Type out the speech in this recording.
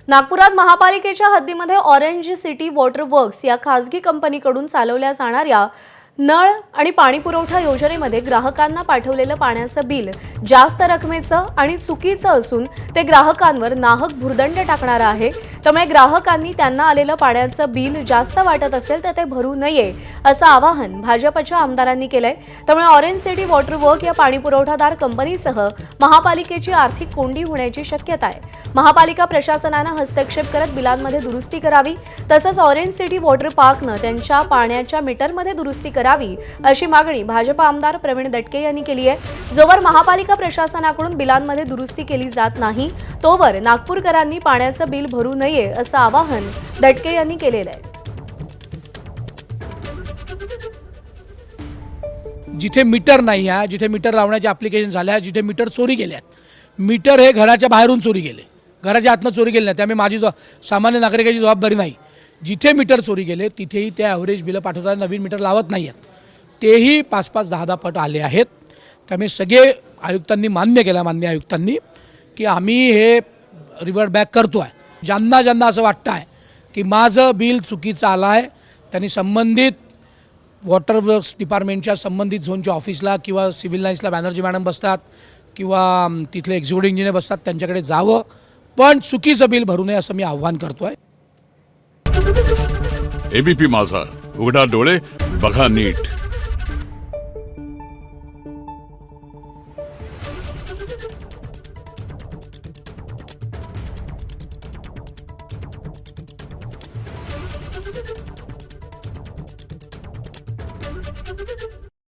नागपुरात महापालिकेच्या हद्दीमध्ये orange city water works या खासगी कंपनीकडून चालवल्या जाणाऱ्या नळ आणि पाणी पुरवठा योजनेमध्ये ग्राहकांना पाठवलेलं पाण्याचं बिल जास्त रकमेचं आणि चुकीचं असून ते ग्राहकांवर नाहक भुर्दंड टाकणारं आहे। त्यामुळे ग्राहकांनी त्यांना आलेलं पाण्याचं बिल जास्त वाटत असेल तर ते भरू नये असं आवाहन भाजपच्या आमदारांनी केलंय। त्यामुळे ऑरेंज सिटी वॉटर वर्क या पाणी पुरवठादार कंपनीसह महापालिकेची आर्थिक कोंडी होण्याची शक्यता आहे। महापालिका प्रशासनानं हस्तक्षेप करत बिलांमध्ये दुरुस्ती करावी, तसंच ऑरेंज सिटी वॉटर पार्कनं त्यांच्या पाण्याच्या मीटरमध्ये दुरुस्ती करावी अशी मागणी भाजप आमदार प्रवीण दटके यांनी केली आहे। जोवर महापालिका प्रशासनाकडून बिलांमध्ये दुरुस्ती केली जात नाही तोवर नागपूरकरांनी पाण्याचं बिल भरू नये असं आवाहन दटके यांनी केलेलं आहे। जिथे मीटर नाही आहे, जिथे मीटर लावण्याचे ॲप्लिकेशन झाल्या, जिथे मीटर चोरी गेल्यात, मीटर हे घराच्या बाहेरून चोरी गेले, घराच्या आतनं चोरी गेले नाही, त्यामुळे माझी सामान्य नागरिकाची जबाबदारी नाही। जिथे मीटर चोरी गेले तिथेही ते ॲव्हरेज बिलं पाठवताना नवीन मीटर लावत नाही आहेत, तेही 5-5, 10-10 पट आले आहेत। त्यामुळे सगळे आयुक्तांनी मान्य केलं, मान्य आयुक्तांनी, की आम्ही हे रिव्हर्ट बॅक करतो आहे। ज्यांना ज्यांना असं वाटतं आहे की माझं बिल चुकीचं आलं आहे त्यांनी संबंधित वॉटर वर्क्स डिपार्टमेंटच्या संबंधित झोनच्या ऑफिसला किंवा सिव्हिल लाईन्सला बॅनर्जी मॅडम बसतात किंवा तिथले एक्झिक्युटिव्ह इंजिनियर बसतात, त्यांच्याकडे जावं, पण चुकीचं बिल भरू नये असं मी आव्हान करतो आहे। एबीपी माझा, उघडा डोळे बघा नीट।